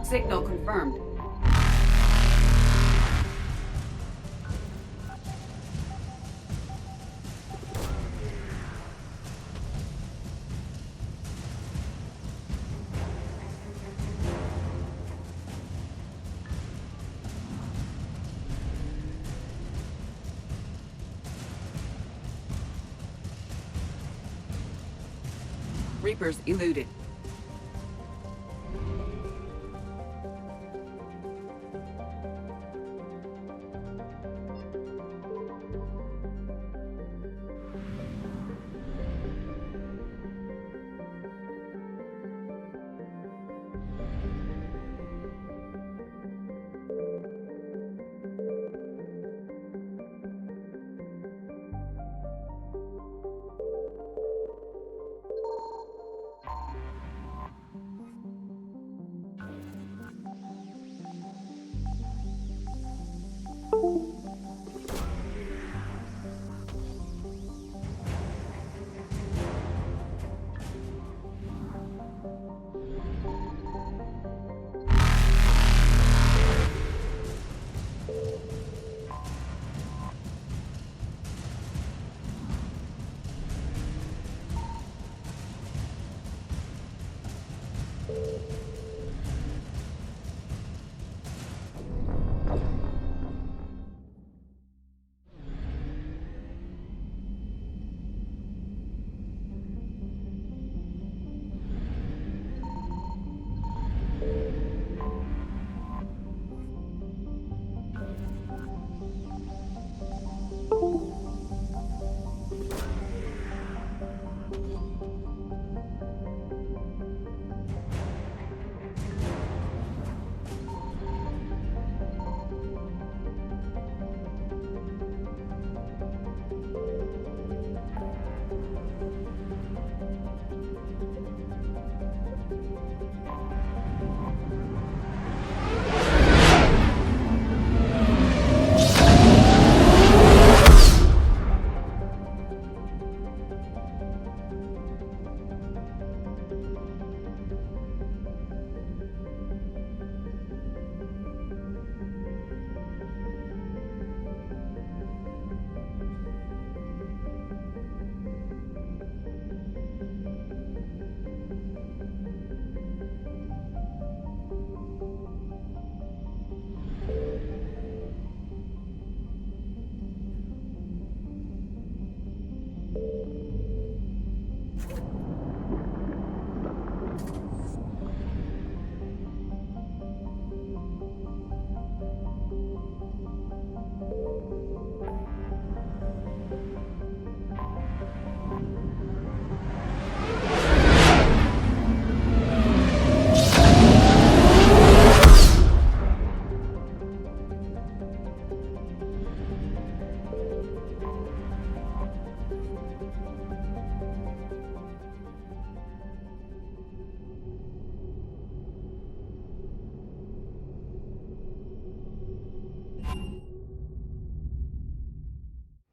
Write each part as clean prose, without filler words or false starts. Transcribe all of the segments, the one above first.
Signal confirmed. Reapers eluded.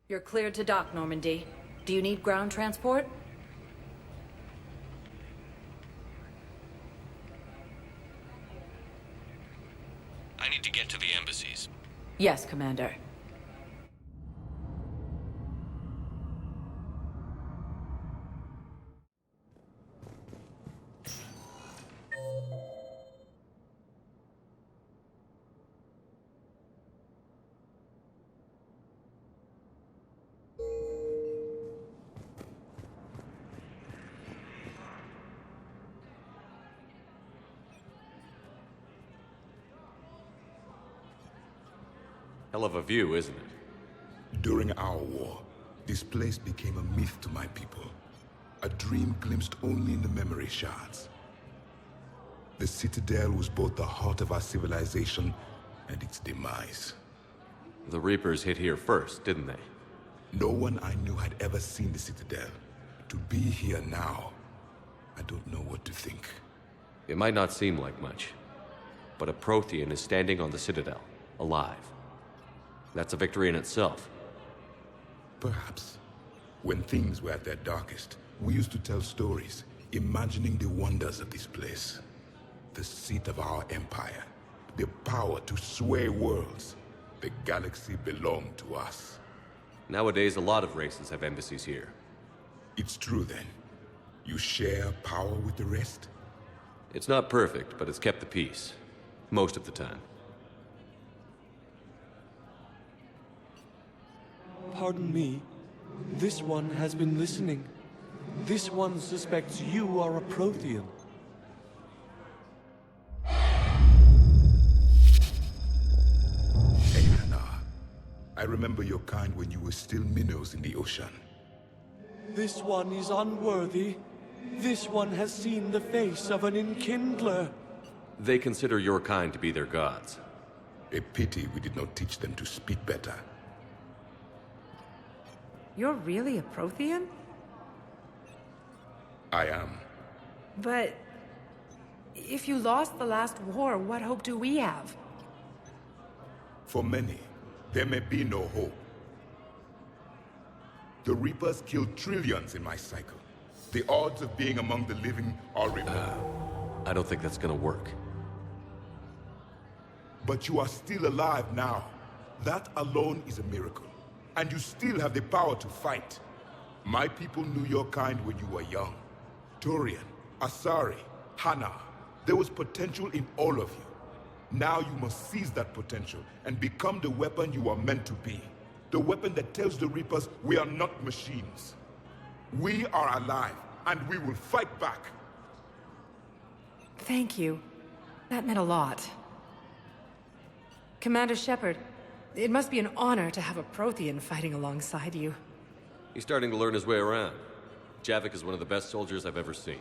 You're cleared to dock, Normandy. Do you need ground transport? I need to get to the embassies. Yes, Commander. Hell of a view, isn't it? During our war, this place became a myth to my people. A dream glimpsed only in the memory shards. The Citadel was both the heart of our civilization and its demise. The Reapers hit here first, didn't they? No one I knew had ever seen the Citadel. To be here now, I don't know what to think. It might not seem like much, but a Prothean is standing on the Citadel, alive. That's a victory in itself. Perhaps. When things were at their darkest, we used to tell stories, imagining the wonders of this place. the seat of our empire, the power to sway worlds. The galaxy belonged to us. Nowadays, a lot of races have embassies here. It's true then. You share power with the rest? It's not perfect, but it's kept the peace. Most of the time. Pardon me. This one has been listening. This one suspects you are a Prothean. Hey, Hannah. I remember your kind when you were still minnows in the ocean. This one is unworthy. This one has seen the face of an Enkindler. They consider your kind to be their gods. A pity we did not teach them to speak better. You're really a Prothean? I am. But if you lost the last war, what hope do we have? For many, there may be no hope. The Reapers killed trillions in my cycle. The odds of being among the living are remote. I don't think that's gonna work. But you are still alive now. That alone is a miracle. And you still have the power to fight. My people knew your kind when you were young. Turian, Asari, Hana. There was potential in all of you. Now you must seize that potential and become the weapon you are meant to be. The weapon that tells the Reapers we are not machines. We are alive, and we will fight back. Thank you. That meant a lot. Commander Shepard, it must be an honor to have a Prothean fighting alongside you. He's starting to learn his way around. Javik is one of the best soldiers I've ever seen.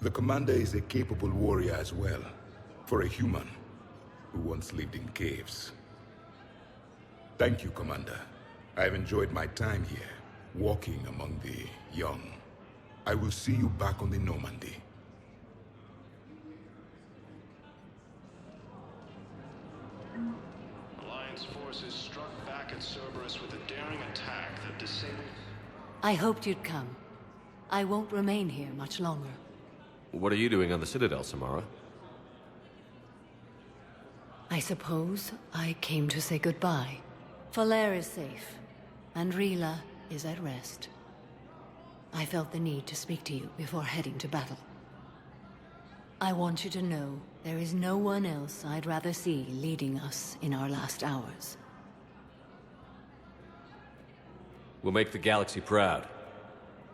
The commander is a capable warrior as well, for a human who once lived in caves. Thank you, Commander. I've enjoyed my time here, walking among the young. I will see you back on the Normandy. Alliance forces struck back at Cerberus with a daring attack that disabled... I hoped you'd come. I won't remain here much longer. What are you doing on the Citadel, Samara? I suppose I came to say goodbye. Falere is safe, and Rila is at rest. I felt the need to speak to you before heading to battle. I want you to know there is no one else I'd rather see leading us in our last hours. We'll make the galaxy proud.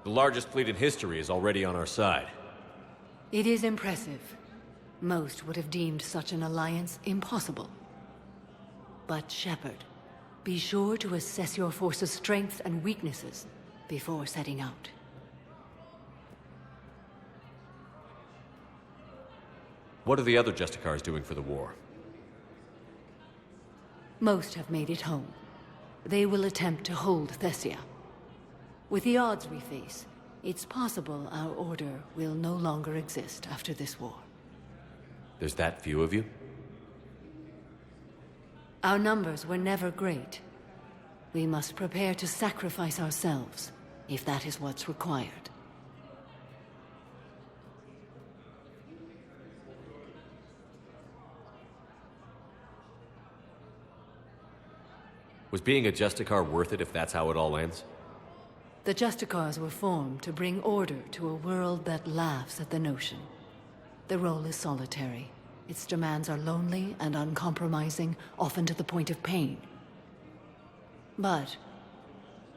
The largest fleet in history is already on our side. It is impressive. Most would have deemed such an alliance impossible. But Shepard, be sure to assess your force's strengths and weaknesses before setting out. What are the other Justicars doing for the war? Most have made it home. They will attempt to hold Thessia. With the odds we face, it's possible our order will no longer exist after this war. There's that few of you? Our numbers were never great. We must prepare to sacrifice ourselves, if that is what's required. Was being a Justicar worth it if that's how it all ends? The Justicars were formed to bring order to a world that laughs at the notion. The role is solitary. Its demands are lonely and uncompromising, often to the point of pain. But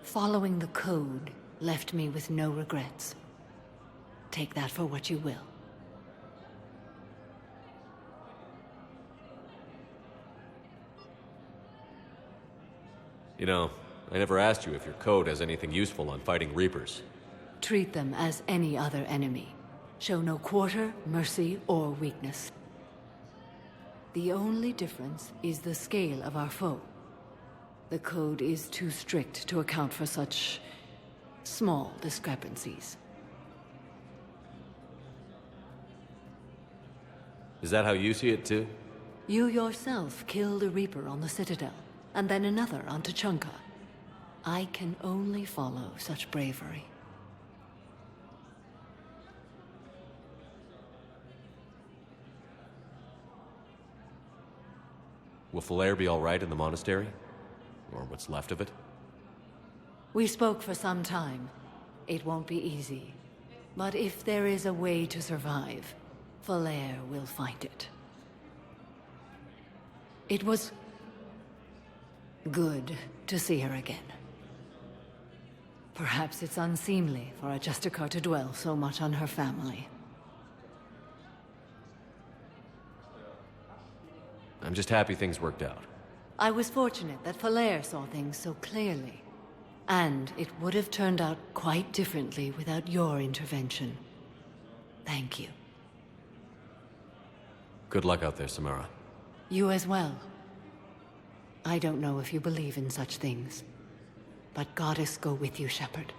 following the code left me with no regrets. Take that for what you will. You know, I never asked you if your code has anything useful on fighting Reapers. Treat them as any other enemy. Show no quarter, mercy, or weakness. The only difference is the scale of our foe. The code is too strict to account for such small discrepancies. Is that how you see it too? You yourself killed a Reaper on the Citadel, and then another on Tuchanka. I can only follow such bravery. Will Falair be all right in the monastery? Or what's left of it? We spoke for some time. It won't be easy. But if there is a way to survive, Falair will find it. It was good to see her again. Perhaps it's unseemly for a Justicar to dwell so much on her family. I'm just happy things worked out. I was fortunate that Falair saw things so clearly. And it would have turned out quite differently without your intervention. Thank you. Good luck out there, Samara. You as well. I don't know if you believe in such things, but Goddess go with you, Shepard.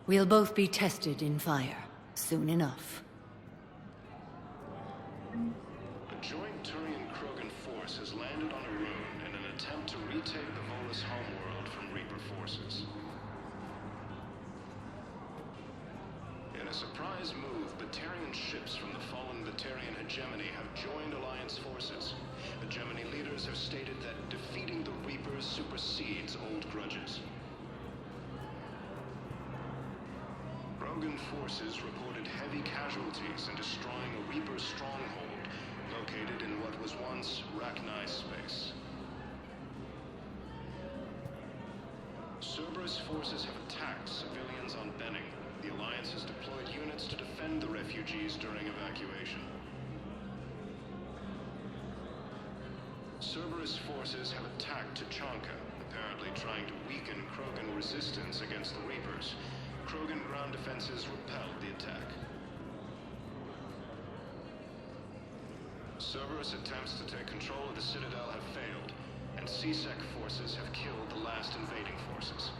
We'll both be tested in fire, soon enough. A joint Turian-Krogan force has landed on Arun in an attempt to retake the Volus homeworld from Reaper forces. In a surprise move, Batarian ships from the fallen Batarian hegemony have joined Alliance forces. Hegemony leaders have stated that defeating the Reapers supersedes old grudges. Krogan forces reported heavy casualties in destroying a Reaper stronghold located in what was once Rachni space. Cerberus forces have attacked civilians on Benning. The Alliance has deployed units to defend the refugees during evacuation. Cerberus forces have attacked Tuchanka, apparently trying to weaken Krogan resistance against the Reapers. Krogan ground defenses repelled the attack. Cerberus attempts to take control of the Citadel have failed, and C-Sec forces have killed the last invading forces.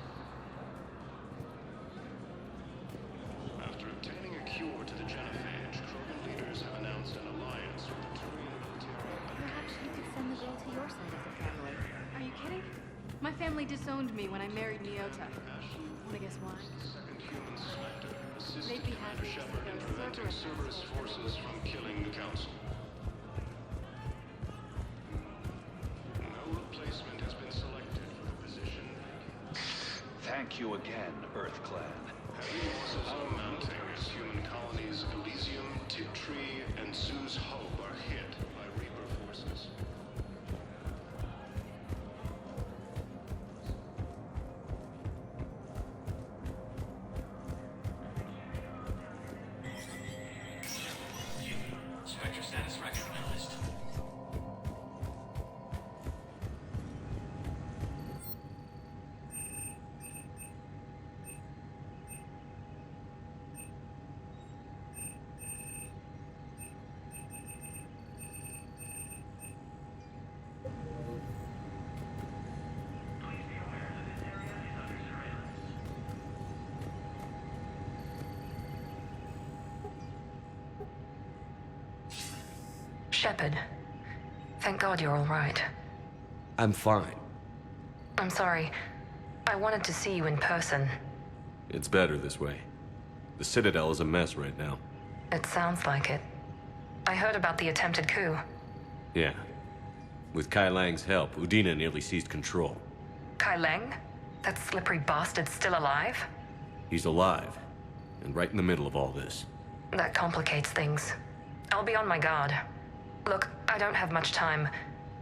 After obtaining a cure to the genophage, Krogan leaders have announced an alliance with the Turian military. Perhaps you could send the veil to your side of the family. Are you kidding? My family disowned me when I married Nyota. Wanna guess why? Second human Spectre assisted They'd be Commander happy to Shepard in see preventing those Cerberus forces from killing the Council. No replacement has been selected for the position. Thank you again, Earth Clan. Heavy losses are mounting as human colonies Elysium, Tiptree, and Zoo's Hope are hit by Reaper forces. Spectre status recognized. Shepard, thank God you're all right. I'm fine. I'm sorry. I wanted to see you in person. It's better this way. The Citadel is a mess right now. It sounds like it. I heard about the attempted coup. Yeah. With Kai Lang's help, Udina nearly seized control. Kai Leng? That slippery bastard's still alive? He's alive, and right in the middle of all this. That complicates things. I'll be on my guard. Look, I don't have much time,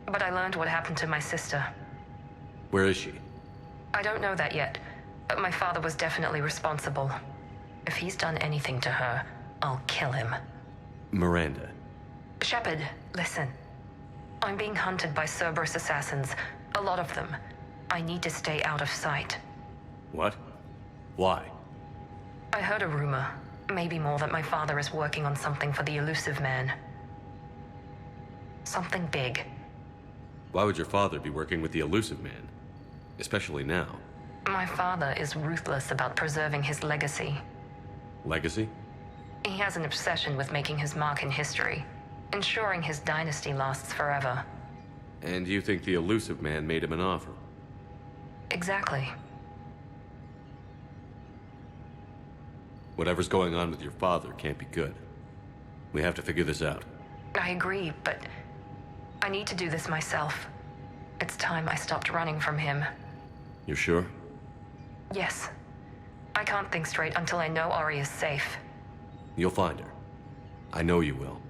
but I learned what happened to my sister. Where is she? I don't know that yet, but my father was definitely responsible. If he's done anything to her, I'll kill him. Miranda. Shepard, listen. I'm being hunted by Cerberus assassins. A lot of them. I need to stay out of sight. What? Why? I heard a rumor, maybe more, that my father is working on something for the Elusive Man. Something big. Why would your father be working with the Elusive Man? Especially now. My father is ruthless about preserving his legacy. Legacy? He has an obsession with making his mark in history, ensuring his dynasty lasts forever. And you think the Elusive Man made him an offer? Exactly. Whatever's going on with your father can't be good. We have to figure this out. I agree, but I need to do this myself. It's time I stopped running from him. You're sure? Yes. I can't think straight until I know Ari is safe. You'll find her. I know you will.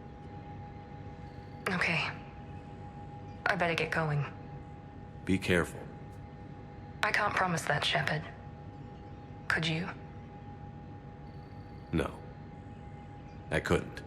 Okay. I better get going. Be careful. I can't promise that, Shepard. Could you? No. I couldn't.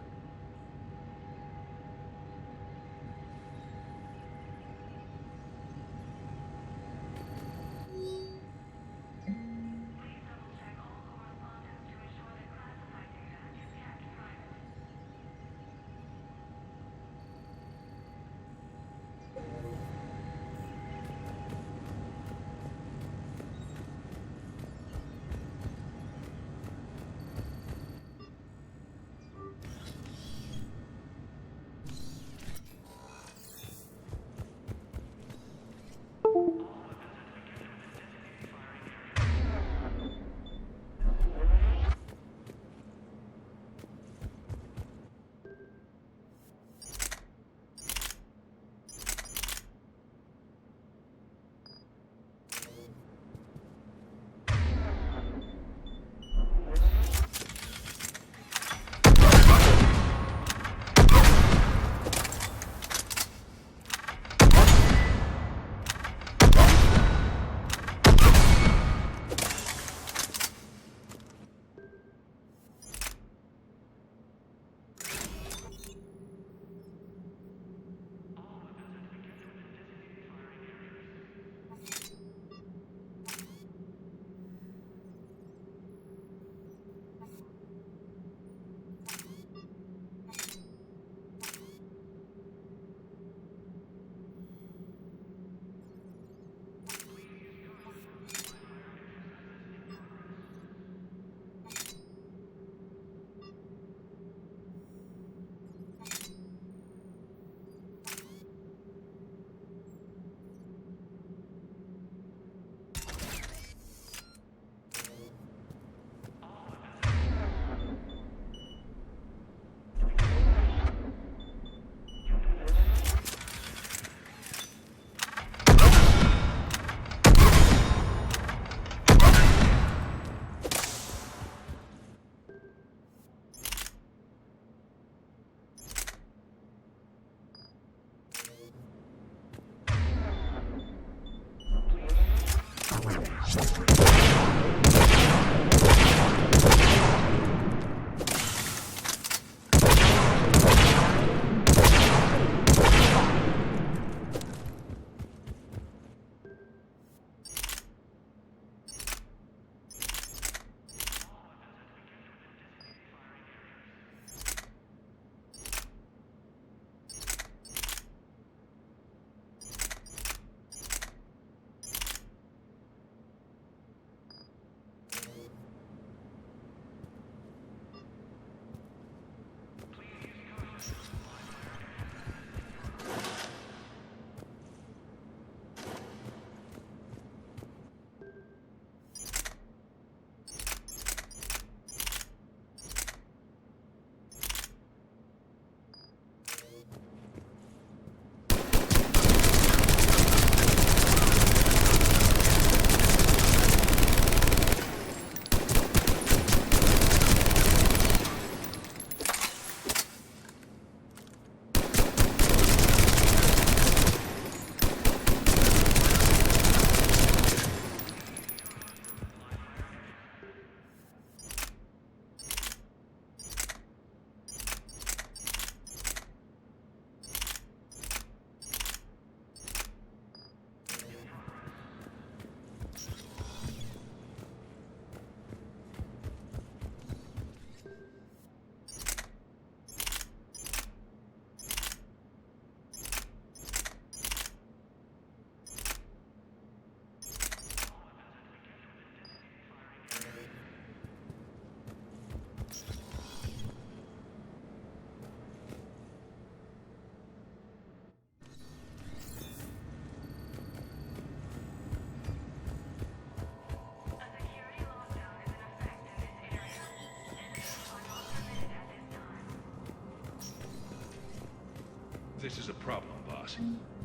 This is a problem, boss.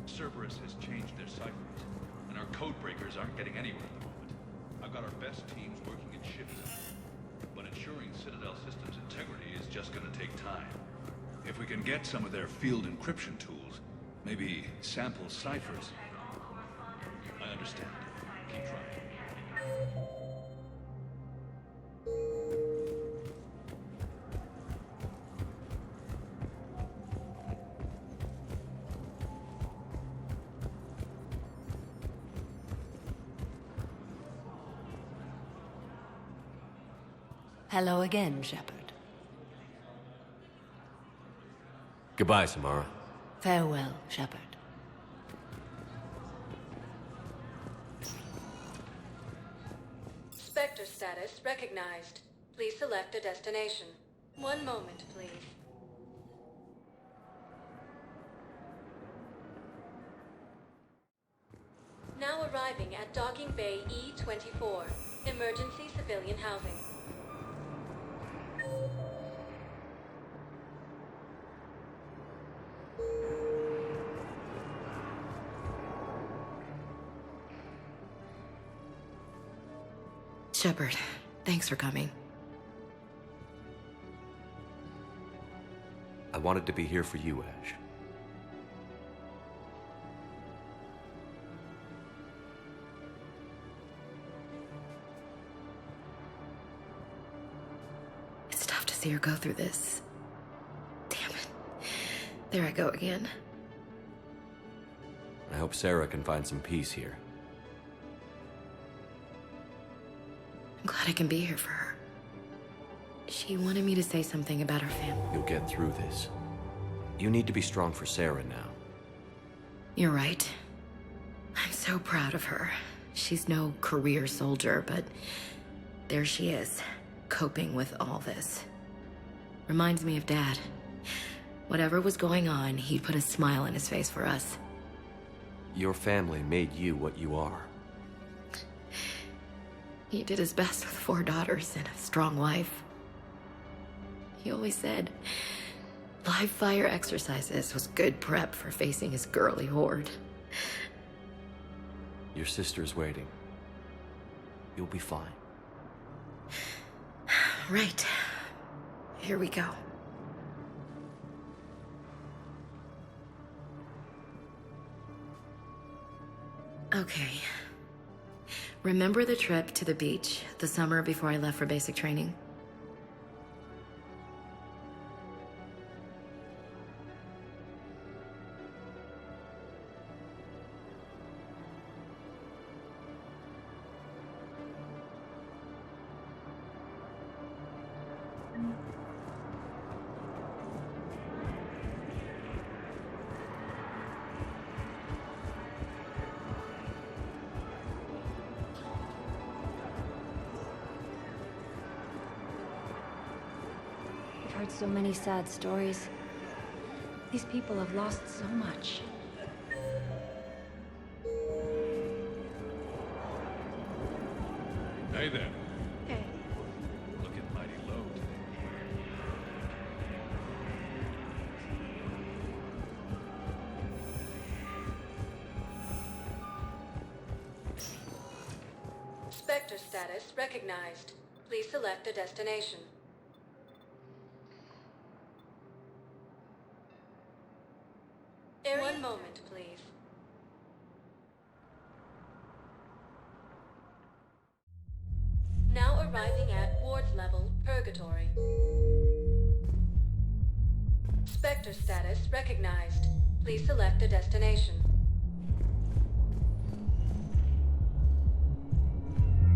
Cerberus has changed their ciphers, and our code breakers aren't getting anywhere at the moment. I've got our best teams working in shifts, but ensuring Citadel systems integrity is just gonna take time. If we can get some of their field encryption tools, maybe sample ciphers. I understand. Keep trying. Hello again, Shepard. Goodbye, Samara. Farewell, Shepard. Spectre status recognized. Please select a destination. One moment, please. Now arriving at Docking Bay E-24. Emergency civilian housing. Shepard, thanks for coming. I wanted to be here for you, Ash. It's tough to see her go through this. Damn it. There I go again. I hope Sarah can find some peace here. I'm glad I can be here for her. She wanted me to say something about her family. You'll get through this. You need to be strong for Sarah now. You're right. I'm so proud of her. She's no career soldier, but there she is, coping with all this. Reminds me of Dad. Whatever was going on, he'd put a smile on his face for us. Your family made you what you are. He did his best with 4 daughters and a strong wife. He always said live fire exercises was good prep for facing his girly horde. Your sister's waiting. You'll be fine. Right. Here we go. Okay. Remember the trip to the beach the summer before I left for basic training? I've heard so many sad stories. These people have lost so much. Hey there. Hey. Looking mighty low today. Spectre status recognized. Please select a destination. One moment, please. Now arriving at Ward's level, Purgatory. Spectre status recognized. Please select a destination.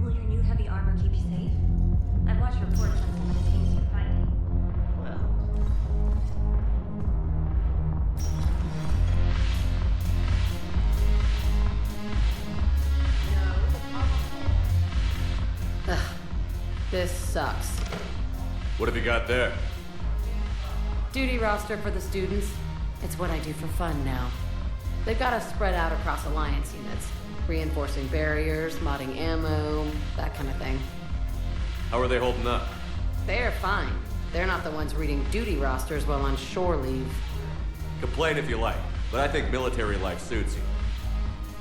Will your new heavy armor keep you safe? I've watched reports on some of the teams you're fighting. Well... Ugh. This sucks. What have you got there? Duty roster for the students. It's what I do for fun now. They've got us spread out across Alliance units. Reinforcing barriers, modding ammo, that kind of thing. How are they holding up? They're fine. They're not the ones reading duty rosters while on shore leave. Complain if you like. but I think military life suits you.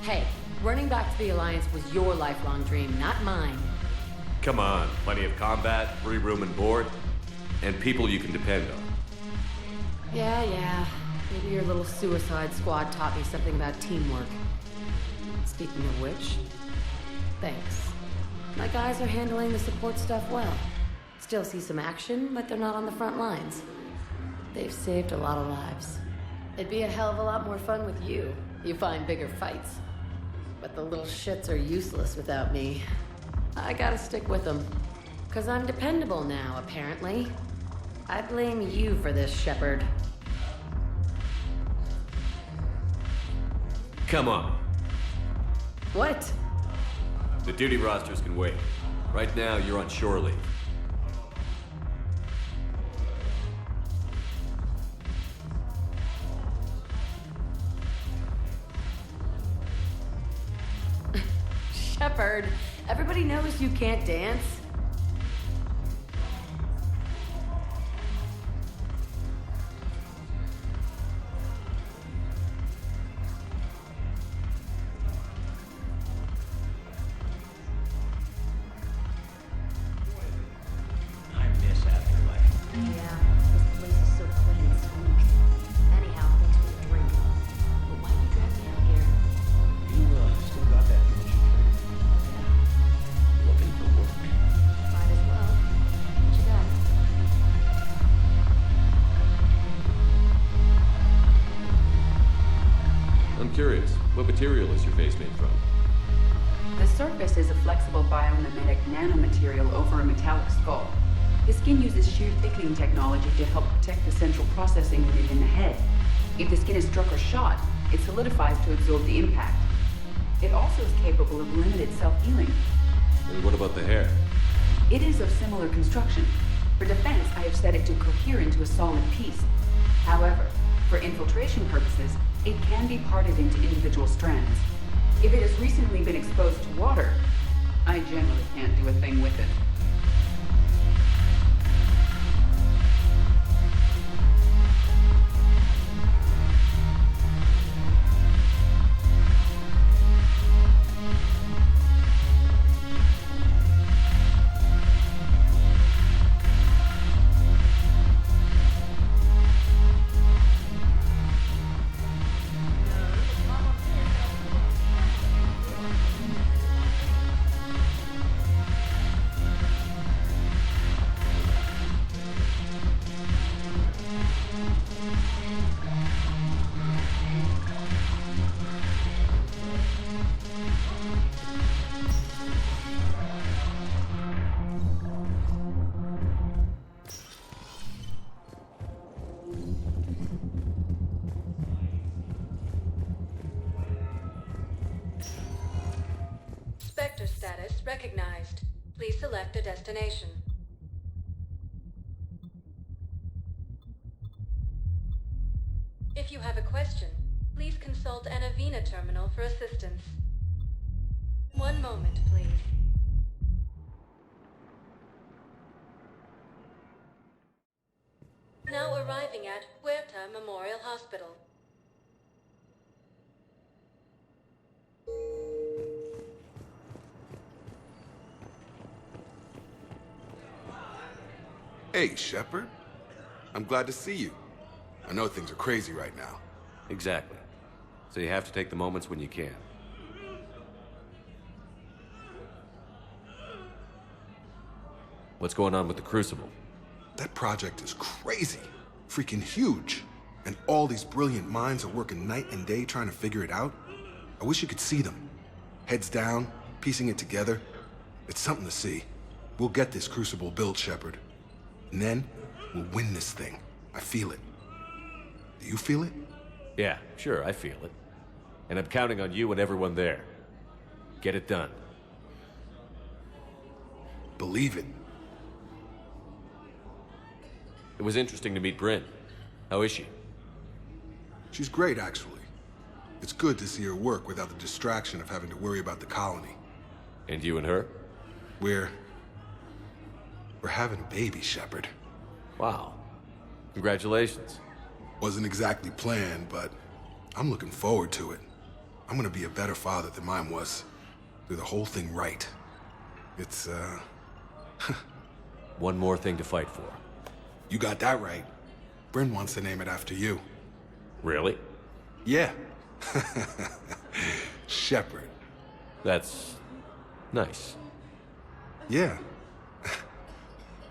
Hey, running back to the Alliance was your lifelong dream, not mine. Come on, plenty of combat, free room and board, and people you can depend on. Yeah. Maybe your little suicide squad taught me something about teamwork. Speaking of which, thanks. My guys are handling the support stuff well. Still see some action, but they're not on the front lines. They've saved a lot of lives. It'd be a hell of a lot more fun with you. You find bigger fights. But the little shits are useless without me. I gotta stick with them. 'Cause I'm dependable now, apparently. I blame you for this, Shepard. Come on. What? The duty rosters can wait. Right now, you're on shore leave. Shepard, everybody knows you can't dance. I miss Afterlife. Yeah, this place is so clean and sweet. Anyhow, thanks for the drink. But why'd you drag me out here? You still got that commission training? Yeah. Looking for work. Might as well. What you got? I'm curious, what material is your face made from? The surface is a flexible biomimetic nanomaterial over a metallic skull. The skin uses shear thickening technology to help protect the central processing unit in the head. If the skin is struck or shot, it solidifies to absorb the impact. It also is capable of limited self-healing. And what about the hair? It is of similar construction. For defense, I have set it to cohere into a solid piece. However, for infiltration purposes, it can be parted into individual strands. If it has recently been exposed to water, I generally can't do a thing with it. Spectre status recognized. Please select a destination. If you have a question, please consult an Avena terminal for assistance. One moment, please. Now arriving at Huerta Memorial Hospital. Hey, Shepard. I'm glad to see you. I know things are crazy right now. Exactly. So you have to take the moments when you can. What's going on with the Crucible? That project is crazy. Freaking huge. And all these brilliant minds are working night and day trying to figure it out. I wish you could see them. Heads down, piecing it together. It's something to see. We'll get this Crucible built, Shepard. And then, we'll win this thing. I feel it. Do you feel it? Yeah, sure, I feel it. And I'm counting on you and everyone there. Get it done. Believe it. It was interesting to meet Bryn. How is she? She's great, actually. It's good to see her work without the distraction of having to worry about the colony. And you and her? We're having a baby, Shepard. Wow. Congratulations. Wasn't exactly planned, but I'm looking forward to it. I'm gonna be a better father than mine was. Do the whole thing right. It's, One more thing to fight for. You got that right. Bryn wants to name it after you. Really? Yeah. Shepard. That's nice. Yeah.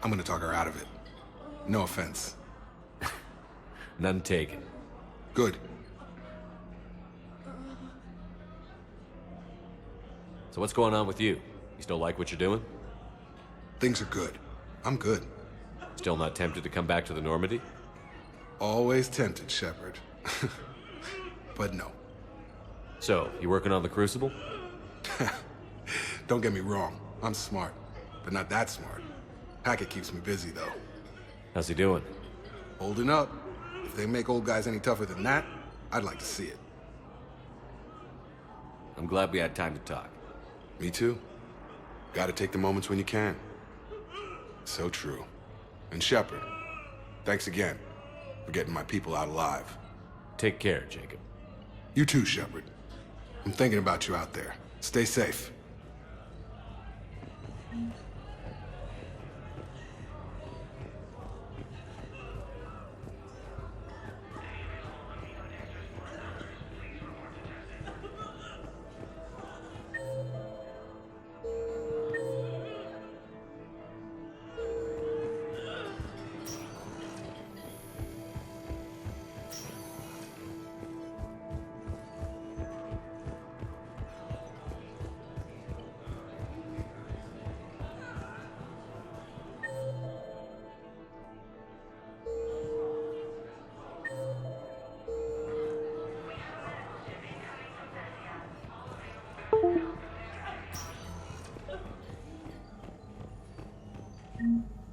I'm gonna talk her out of it. No offense. None taken. Good. So what's going on with you? You still like what you're doing? Things are good. I'm good. Still not tempted to come back to the Normandy? Always tempted, Shepard. But no. So, you working on the Crucible? Don't get me wrong. I'm smart, but not that smart. Hackett keeps me busy, though. How's he doing? Holding up. If they make old guys any tougher than that, I'd like to see it. I'm glad we had time to talk. Me too. Gotta take the moments when you can. So true. And Shepard, thanks again for getting my people out alive. Take care, Jacob. You too, Shepard. I'm thinking about you out there. Stay safe.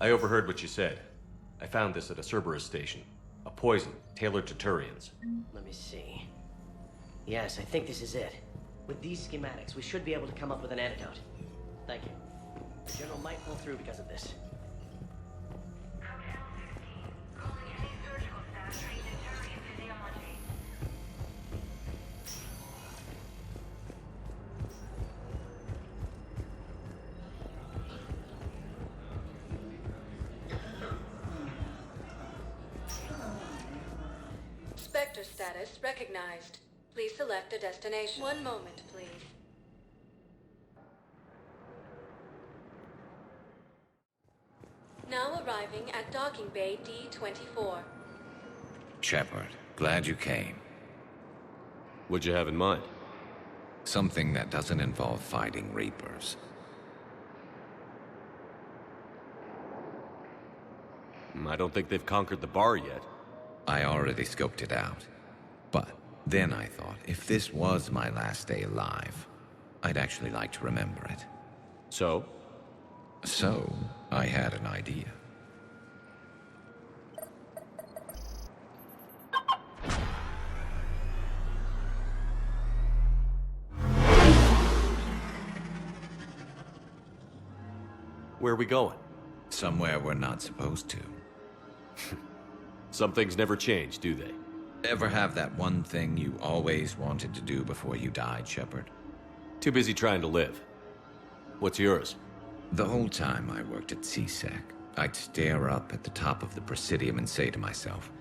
I overheard what you said. I found this at a Cerberus station. A poison tailored to Turians. Let me see. Yes, I think this is it. With these schematics, we should be able to come up with an antidote. Thank you. The General might pull through because of this. Spectre status recognized. Please select a destination. One moment, please. Now arriving at Docking Bay D-24. Shepard, glad you came. What'd you have in mind? Something that doesn't involve fighting Reapers. I don't think they've conquered the bar yet. I already scoped it out. But then I thought, if this was my last day alive, I'd actually like to remember it. So? So, I had an idea. Where are we going? Somewhere we're not supposed to. Some things never change, do they? Ever have that one thing you always wanted to do before you died, Shepard? Too busy trying to live. What's yours? The whole time I worked at CSEC, I'd stare up at the top of the Presidium and say to myself,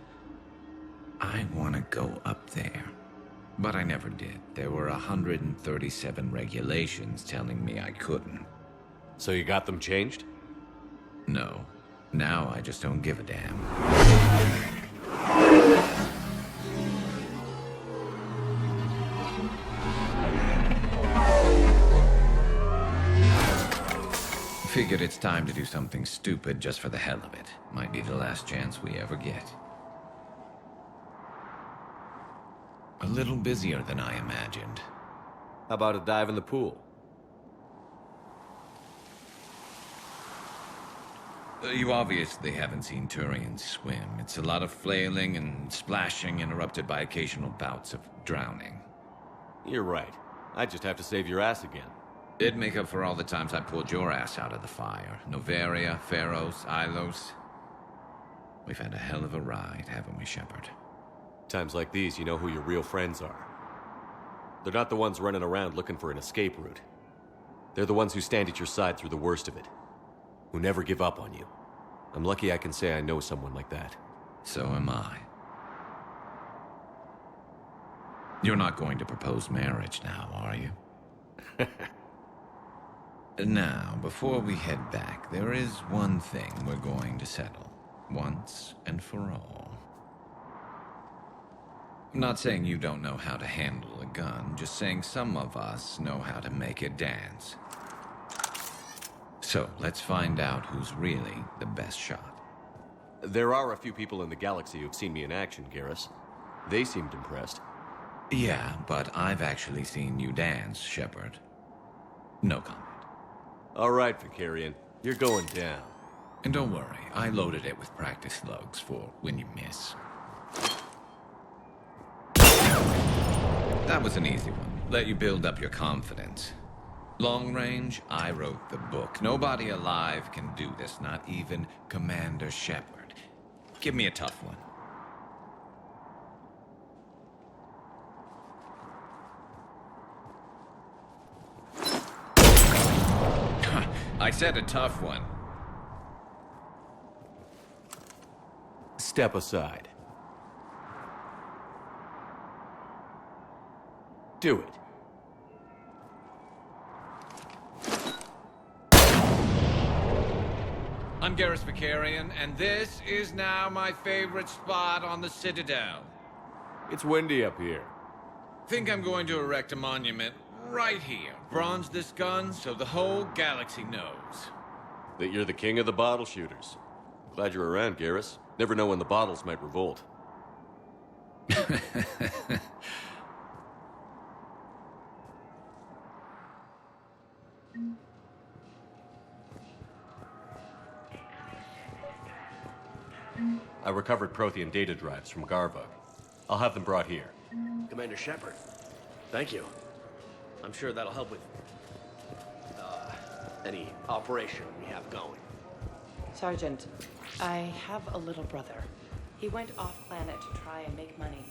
I want to go up there. But I never did. There were 137 regulations telling me I couldn't. So you got them changed? No. Now I just don't give a damn. Figured it's time to do something stupid just for the hell of it. Might be the last chance we ever get. A little busier than I imagined. How about a dive in the pool? You obviously haven't seen Turians swim. It's a lot of flailing and splashing, interrupted by occasional bouts of drowning. You're right. I just have to save your ass again. It'd make up for all the times I pulled your ass out of the fire. Noveria, Pharos, Ilos. We've had a hell of a ride, haven't we, Shepard? Times like these, you know who your real friends are. They're not the ones running around looking for an escape route. They're the ones who stand at your side through the worst of it. Who never give up on you. I'm lucky I can say I know someone like that. So am I. You're not going to propose marriage now, are you? Now, before we head back, there is one thing we're going to settle. Once and for all. I'm not saying you don't know how to handle a gun, just saying some of us know how to make it dance. So, let's find out who's really the best shot. There are a few people in the galaxy who've seen me in action, Garrus. They seemed impressed. Yeah, but I've actually seen you dance, Shepard. No comment. All right, Vicarian. You're going down. And don't worry, I loaded it with practice slugs for when you miss. That was an easy one. Let you build up your confidence. Long range, I wrote the book. Nobody alive can do this, not even Commander Shepard. Give me a tough one. I said a tough one. Step aside. Do it. I'm Garrus Vicarian, and this is now my favorite spot on the Citadel. It's windy up here. Think I'm going to erect a monument right here. Bronze this gun so the whole galaxy knows. That you're the king of the bottle shooters. Glad you're around, Garrus. Never know when the bottles might revolt. I recovered Prothean data drives from Garvug. I'll have them brought here. Commander Shepard, thank you. I'm sure that'll help with any operation we have going. Sergeant, I have a little brother. He went off-planet to try and make money.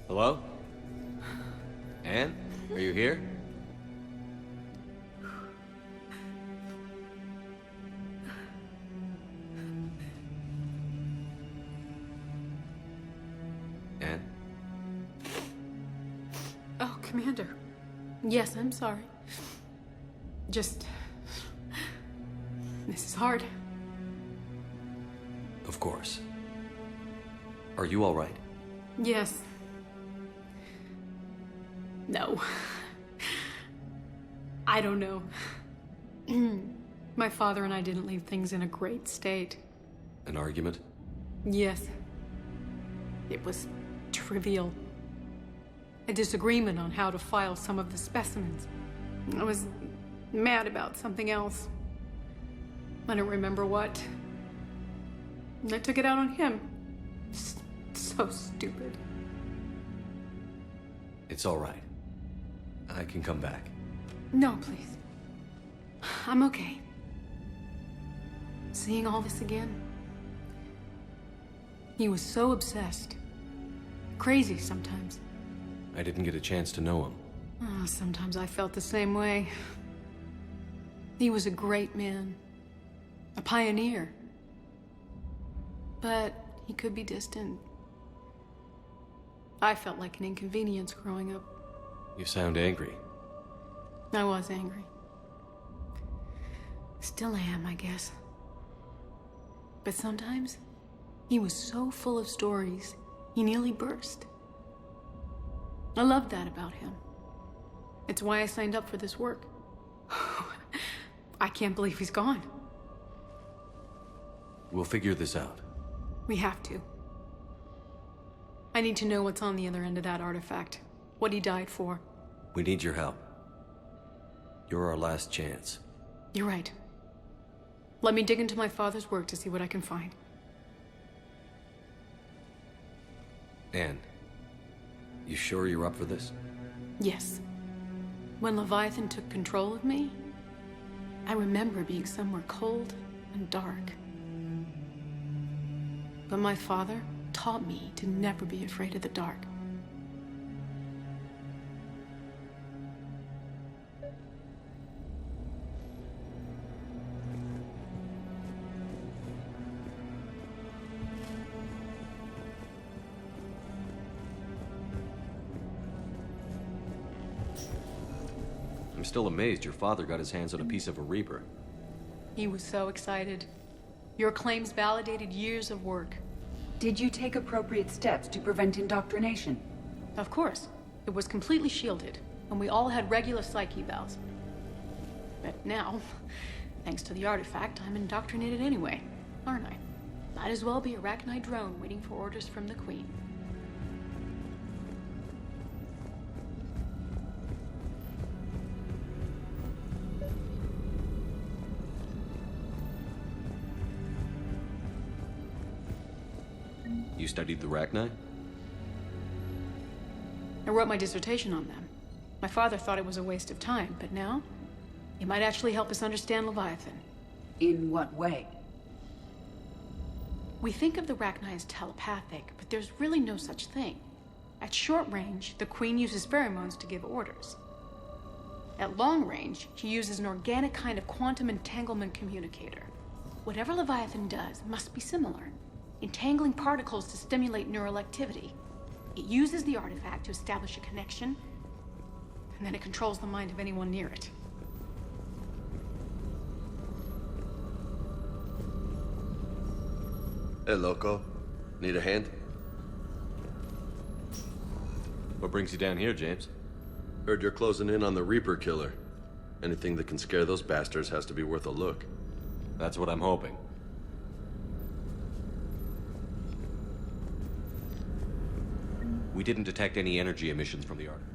Hello? Anne? Are you here? Anne? Oh, Commander. Yes, I'm sorry. Just... this is hard. Of course. Are you all right? Yes. No. I don't know. My father and I didn't leave things in a great state. An argument? Yes. It was trivial. A disagreement on how to file some of the specimens. I was mad about something else. I don't remember what. And I took it out on him. So stupid. It's all right. I can come back. No, please. I'm okay. Seeing all this again. He was so obsessed. Crazy sometimes. I didn't get a chance to know him. Oh, sometimes I felt the same way. He was a great man. A pioneer. But he could be distant. I felt like an inconvenience growing up. You sound angry. I was angry. Still am, I guess. But sometimes, he was so full of stories, he nearly burst. I loved that about him. It's why I signed up for this work. I can't believe he's gone. We'll figure this out. We have to. I need to know what's on the other end of that artifact. What he died for. We need your help. You're our last chance. You're right. Let me dig into my father's work to see what I can find. Anne, you sure you're up for this? Yes. When Leviathan took control of me, I remember being somewhere cold and dark. But my father taught me to never be afraid of the dark. I'm still amazed your father got his hands on a piece of a Reaper. He was so excited. Your claims validated years of work. Did you take appropriate steps to prevent indoctrination? Of course. It was completely shielded, and we all had regular psych evals. But now, thanks to the artifact, I'm indoctrinated anyway, aren't I? Might as well be a Arachnite drone waiting for orders from the Queen. You studied the Arachnite? I wrote my dissertation on them. My father thought it was a waste of time, but now, it might actually help us understand Leviathan. In what way? We think of the Arachnite as telepathic, but there's really no such thing. At short range, the Queen uses pheromones to give orders. At long range, she uses an organic kind of quantum entanglement communicator. Whatever Leviathan does must be similar. Entangling particles to stimulate neural activity. It uses the artifact to establish a connection, and then it controls the mind of anyone near it. Hey, Loco. Need a hand? What brings you down here, James? Heard you're closing in on the Reaper killer. Anything that can scare those bastards has to be worth a look. That's what I'm hoping. We didn't detect any energy emissions from the artifact.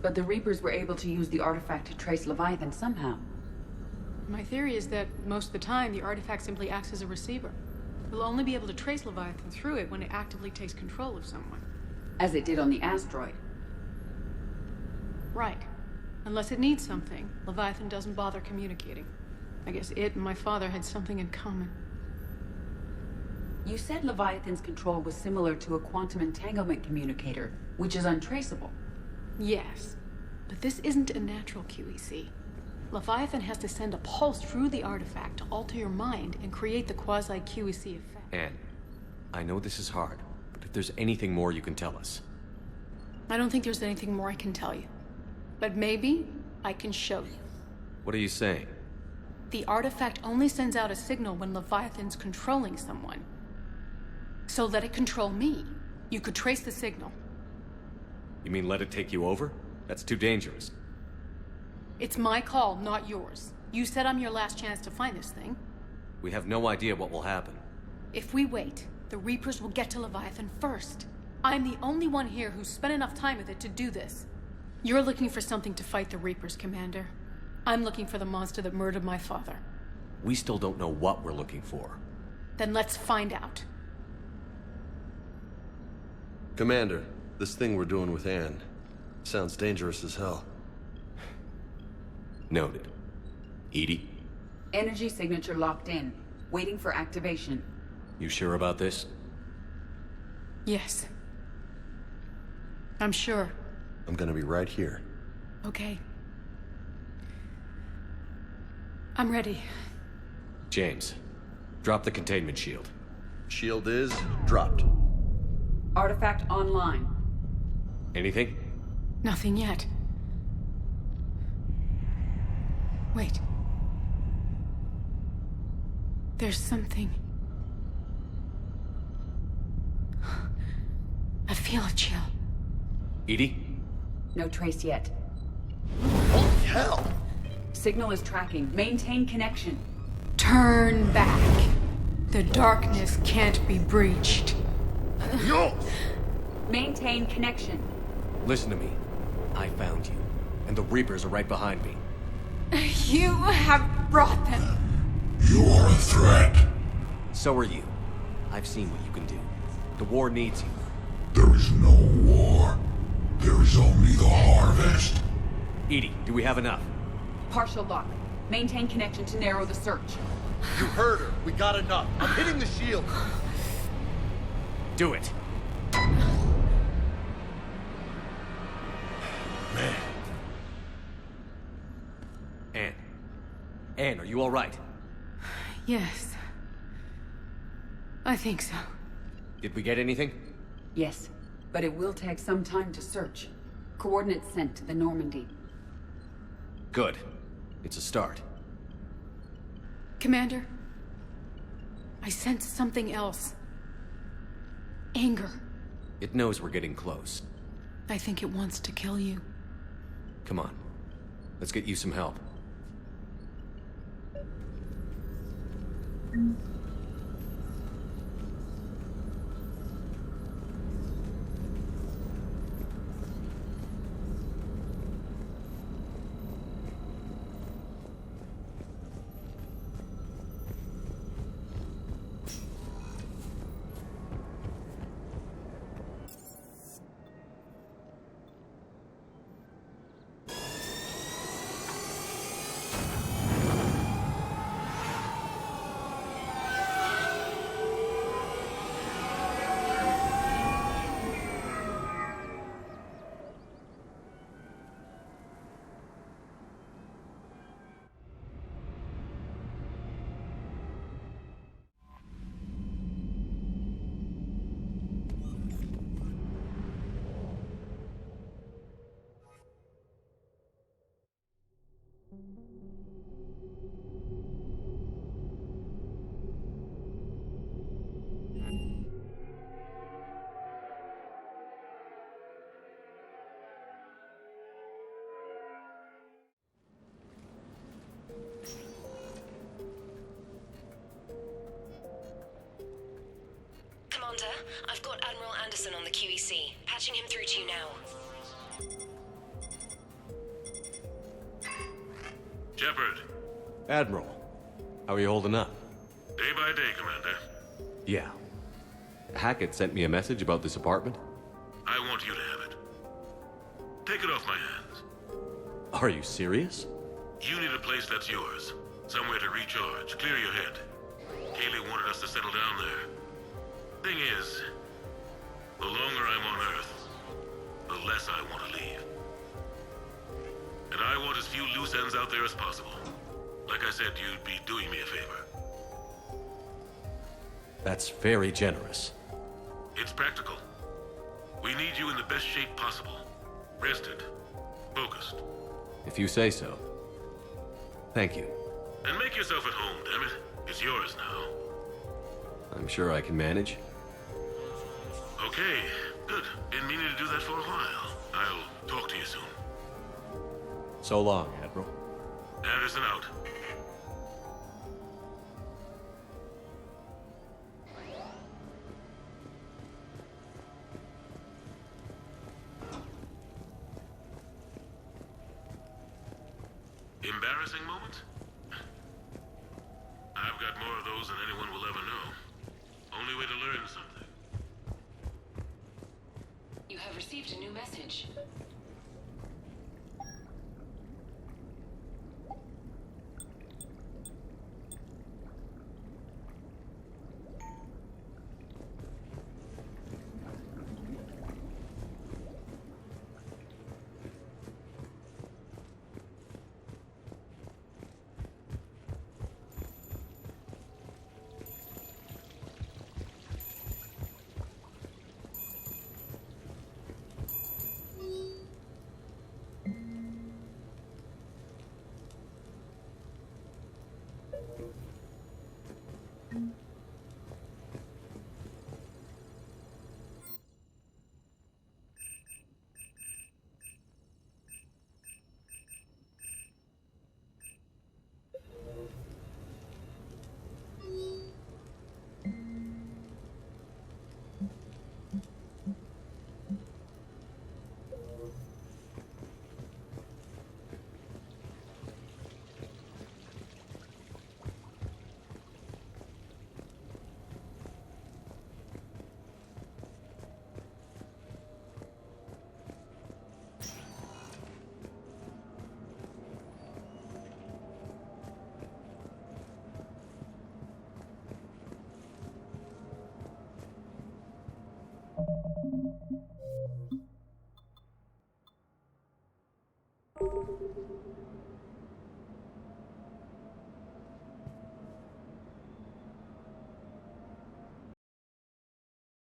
But the Reapers were able to use the artifact to trace Leviathan somehow. My theory is that most of the time, the artifact simply acts as a receiver. We'll only be able to trace Leviathan through it when it actively takes control of someone. As it did on the asteroid. Right. Unless it needs something, Leviathan doesn't bother communicating. I guess it and my father had something in common. You said Leviathan's control was similar to a quantum entanglement communicator, which is untraceable. Yes, but this isn't a natural QEC. Leviathan has to send a pulse through the artifact to alter your mind and create the quasi-QEC effect. Anne, I know this is hard, but if there's anything more you can tell us. I don't think there's anything more I can tell you. But maybe I can show you. What are you saying? The artifact only sends out a signal when Leviathan's controlling someone. So let it control me. You could trace the signal. You mean let it take you over? That's too dangerous. It's my call, not yours. You said I'm your last chance to find this thing. We have no idea what will happen. If we wait, the Reapers will get to Leviathan first. I'm the only one here who's spent enough time with it to do this. You're looking for something to fight the Reapers, Commander. I'm looking for the monster that murdered my father. We still don't know what we're looking for. Then let's find out. Commander, this thing we're doing with Anne sounds dangerous as hell. Noted. Edie? Energy signature locked in, waiting for activation. You sure about this? Yes. I'm sure. I'm gonna be right here. Okay. I'm ready. James, drop the containment shield. Shield is dropped. Artifact online. Anything? Nothing yet. Wait. There's something. I feel a chill. Edie? No trace yet. Holy hell! Signal is tracking. Maintain connection. Turn back. The darkness can't be breached. Yo! Maintain connection. Listen to me. I found you, and the Reapers are right behind me. You have brought them. You are a threat. So are you. I've seen what you can do. The war needs you. There is no war. There is only the harvest. EDI, do we have enough? Partial lock. Maintain connection to narrow the search. You heard her. We got enough. I'm hitting the shield. Do it. Man. Anne. Anne, are you all right? Yes. I think so. Did we get anything? Yes, but it will take some time to search. Coordinates sent to the Normandy. Good. It's a start. Commander, I sense something else. Anger. It knows we're getting close. I think it wants to kill you. Come on. Let's get you some help. Commander, I've got Admiral Anderson on the QEC. Patching him through to you now. Shepard. Admiral, how are you holding up? Day by day, Commander. Yeah. Hackett sent me a message about this apartment. I want you to have it. Take it off my hands. Are you serious? You need a place that's yours. Somewhere to recharge, clear your head. Kaylee wanted us to settle down there. Thing is, the longer I'm on Earth, the less I want to leave. And I want as few loose ends out there as possible. Like I said, you'd be doing me a favor. That's very generous. It's practical. We need you in the best shape possible. Rested. Focused. If you say so. Thank you. And make yourself at home, damn it. It's yours now. I'm sure I can manage. Okay, good. Been meaning to do that for a while. I'll talk to you soon. So long, Admiral. Anderson out. Embarrassing moment? I've got more of those than anyone will ever know. Only way to learn something. You have received a new message.